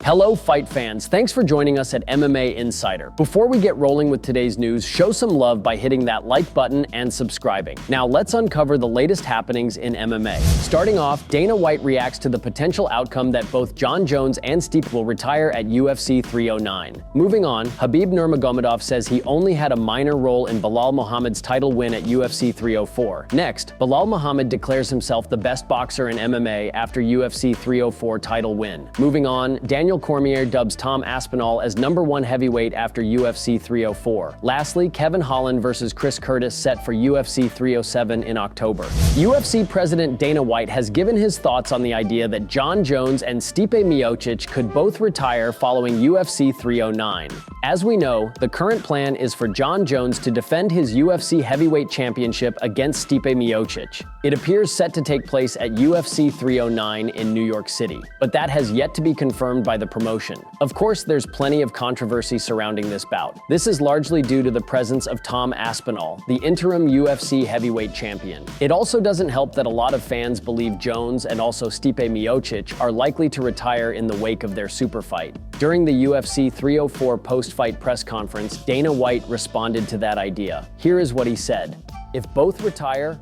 Hello fight fans, thanks for joining us at MMA Insider. Before we get rolling with today's news, show some love by hitting that like button and subscribing. Now let's uncover the latest happenings in MMA. Starting off, Dana White reacts to the potential outcome that both Jon Jones and Stipe will retire at UFC 309. Moving on, Khabib Nurmagomedov says he only had a minor role in Belal Muhammad's title win at UFC 304. Next, Belal Muhammad declares himself the best boxer in MMA after UFC 304 title win. Moving on, Daniel Cormier dubs Tom Aspinall as #1 heavyweight after UFC 304. Lastly, Kevin Holland versus Chris Curtis set for UFC 307 in October. UFC President Dana White has given his thoughts on the idea that Jon Jones and Stipe Miocic could both retire following UFC 309. As we know, the current plan is for Jon Jones to defend his UFC heavyweight championship against Stipe Miocic. It appears set to take place at UFC 309 in New York City, but that has yet to be confirmed by the promotion. Of course, there's plenty of controversy surrounding this bout. This is largely due to the presence of Tom Aspinall, the interim UFC heavyweight champion. It also doesn't help that a lot of fans believe Jones and also Stipe Miocic are likely to retire in the wake of their super fight. During the UFC 304 post-fight press conference, Dana White responded to that idea. Here is what he said: "If both retire,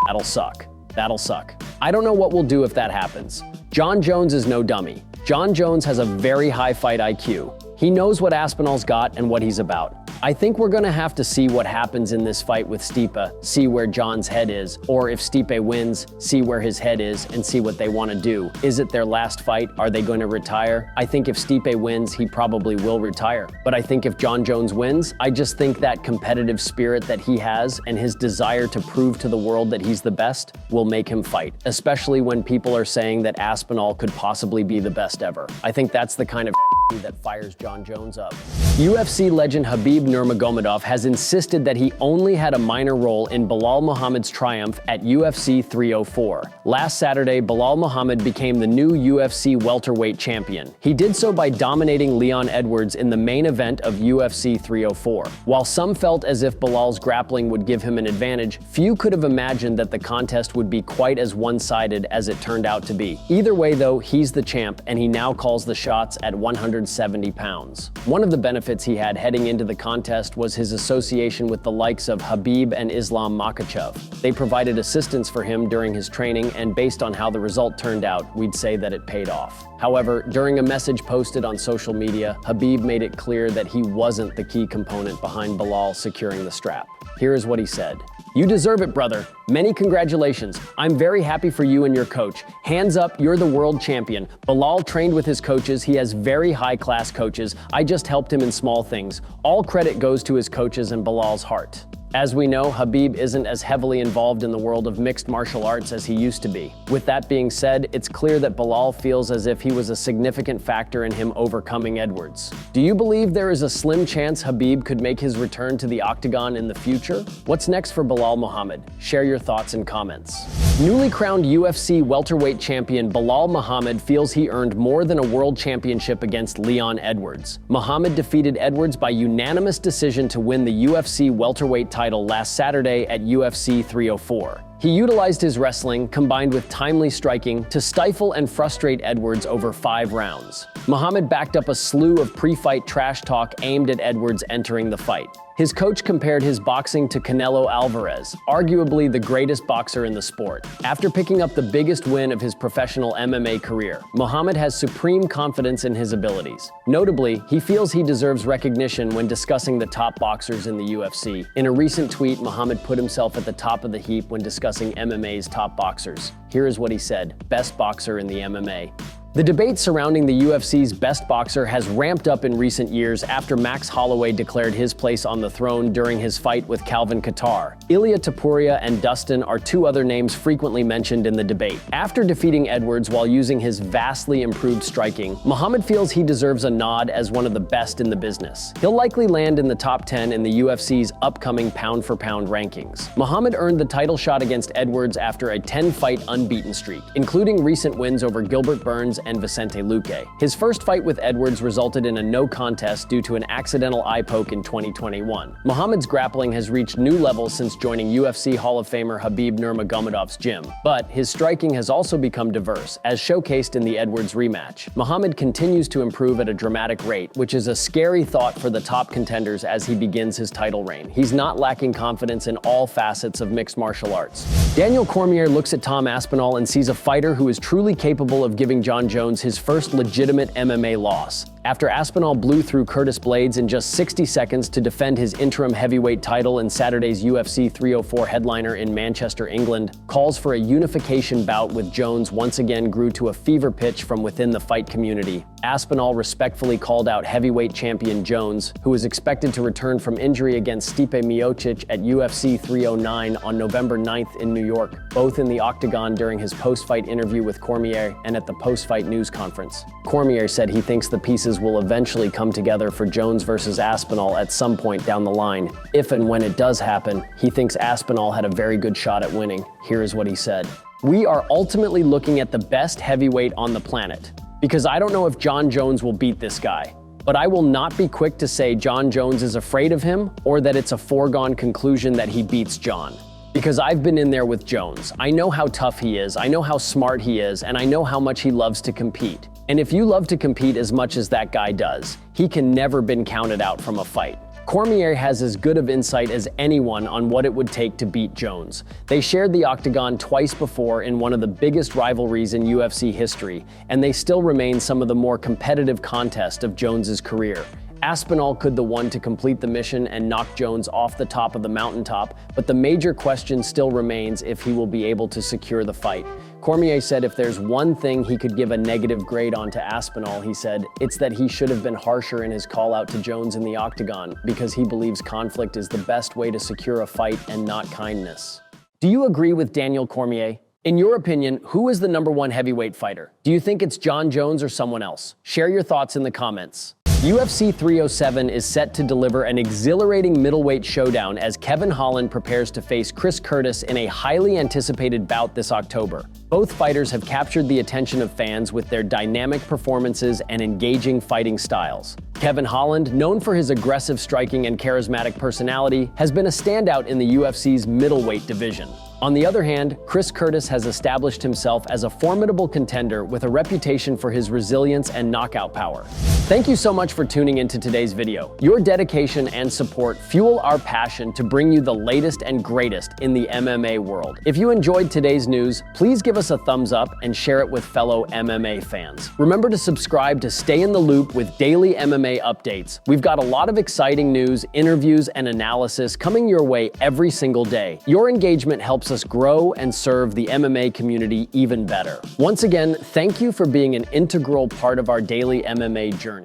that'll suck. That'll suck. I don't know what we'll do if that happens. Jon Jones is no dummy. Jon Jones has a very high fight IQ. He knows what Aspinall's got and what he's about. I think we're gonna have to see what happens in this fight with Stipe, see where Jon's head is, or if Stipe wins, see where his head is and see what they want to do. Is it their last fight? Are they going to retire? I think if Stipe wins, he probably will retire. But I think if Jon Jones wins, I just think that competitive spirit that he has and his desire to prove to the world that he's the best will make him fight, especially when people are saying that Aspinall could possibly be the best ever. I think that's the kind of that fires Jon Jones up." UFC legend Khabib Nurmagomedov has insisted that he only had a minor role in Belal Muhammad's triumph at UFC 304. Last Saturday, Belal Muhammad became the new UFC welterweight champion. He did so by dominating Leon Edwards in the main event of UFC 304. While some felt as if Belal's grappling would give him an advantage, few could have imagined that the contest would be quite as one-sided as it turned out to be. Either way though, he's the champ and he now calls the shots at 170 pounds. One of the benefits he had heading into the contest was his association with the likes of Khabib and Islam Makhachev. They provided assistance for him during his training, and based on how the result turned out, we'd say that it paid off. However, during a message posted on social media, Khabib made it clear that he wasn't the key component behind Belal securing the strap. Here is what he said: "You deserve it, brother. Many congratulations. I'm very happy for you and your coach. Hands up, you're the world champion. Belal trained with his coaches. He has very high-class coaches. I just helped him in small things. All credit goes to his coaches and Belal's heart." As we know, Khabib isn't as heavily involved in the world of mixed martial arts as he used to be. With that being said, it's clear that Belal feels as if he was a significant factor in him overcoming Edwards. Do you believe there is a slim chance Khabib could make his return to the octagon in the future? What's next for Belal Muhammad? Share your thoughts in comments. Newly crowned UFC welterweight champion Belal Muhammad feels he earned more than a world championship against Leon Edwards. Muhammad defeated Edwards by unanimous decision to win the UFC welterweight title last Saturday at UFC 304. He utilized his wrestling, combined with timely striking, to stifle and frustrate Edwards over 5 rounds. Muhammad backed up a slew of pre-fight trash talk aimed at Edwards entering the fight. His coach compared his boxing to Canelo Alvarez, arguably the greatest boxer in the sport. After picking up the biggest win of his professional MMA career, Muhammad has supreme confidence in his abilities. Notably, he feels he deserves recognition when discussing the top boxers in the UFC. In a recent tweet, Muhammad put himself at the top of the heap when discussing MMA's top boxers. Here is what he said: "Best boxer in the MMA." The debate surrounding the UFC's best boxer has ramped up in recent years after Max Holloway declared his place on the throne during his fight with Calvin Kattar. Ilia Topuria and Dustin are 2 other names frequently mentioned in the debate. After defeating Edwards while using his vastly improved striking, Muhammad feels he deserves a nod as one of the best in the business. He'll likely land in the top 10 in the UFC's upcoming pound-for-pound rankings. Muhammad earned the title shot against Edwards after a 10-fight unbeaten streak, including recent wins over Gilbert Burns and Vicente Luque. His first fight with Edwards resulted in a no contest due to an accidental eye poke in 2021. Muhammad's grappling has reached new levels since joining UFC Hall of Famer Khabib Nurmagomedov's gym, but his striking has also become diverse, as showcased in the Edwards rematch. Muhammad continues to improve at a dramatic rate, which is a scary thought for the top contenders as he begins his title reign. He's not lacking confidence in all facets of mixed martial arts. Daniel Cormier looks at Tom Aspinall and sees a fighter who is truly capable of giving Jon Jones his first legitimate MMA loss. After Aspinall blew through Curtis Blaydes in just 60 seconds to defend his interim heavyweight title in Saturday's UFC 304 headliner in Manchester, England, calls for a unification bout with Jones once again grew to a fever pitch from within the fight community. Aspinall respectfully called out heavyweight champion Jones, who is expected to return from injury against Stipe Miocic at UFC 309 on November 9th in New York, both in the octagon during his post-fight interview with Cormier and at the post-fight news conference. Cormier said he thinks the pieces will eventually come together for Jones versus Aspinall at some point down the line. If and when it does happen, he thinks Aspinall had a very good shot at winning. Here is what he said. "We are ultimately looking at the best heavyweight on the planet, because I don't know if Jon Jones will beat this guy. But I will not be quick to say Jon Jones is afraid of him or that it's a foregone conclusion that he beats Jon. Because I've been in there with Jones. I know how tough he is, I know how smart he is, and I know how much he loves to compete. And if you love to compete as much as that guy does, he can never been counted out from a fight." Cormier has as good of insight as anyone on what it would take to beat Jones. They shared the octagon twice before in one of the biggest rivalries in UFC history, and they still remain some of the more competitive contests of Jones's career. Aspinall could the one to complete the mission and knock Jones off the top of the mountaintop, but the major question still remains if he will be able to secure the fight. Cormier said if there's one thing he could give a negative grade on to Aspinall, he said, it's that he should have been harsher in his call out to Jones in the octagon, because he believes conflict is the best way to secure a fight and not kindness. Do you agree with Daniel Cormier? In your opinion, who is the #1 heavyweight fighter? Do you think it's Jon Jones or someone else? Share your thoughts in the comments. UFC 307 is set to deliver an exhilarating middleweight showdown as Kevin Holland prepares to face Chris Curtis in a highly anticipated bout this October. Both fighters have captured the attention of fans with their dynamic performances and engaging fighting styles. Kevin Holland, known for his aggressive striking and charismatic personality, has been a standout in the UFC's middleweight division. On the other hand, Chris Curtis has established himself as a formidable contender with a reputation for his resilience and knockout power. Thank you so much for tuning into today's video. Your dedication and support fuel our passion to bring you the latest and greatest in the MMA world. If you enjoyed today's news, please give us a thumbs up and share it with fellow MMA fans. Remember to subscribe to stay in the loop with daily MMA updates. We've got a lot of exciting news, interviews, and analysis coming your way every single day. Your engagement helps us grow and serve the MMA community even better. Once again, thank you for being an integral part of our daily MMA journey.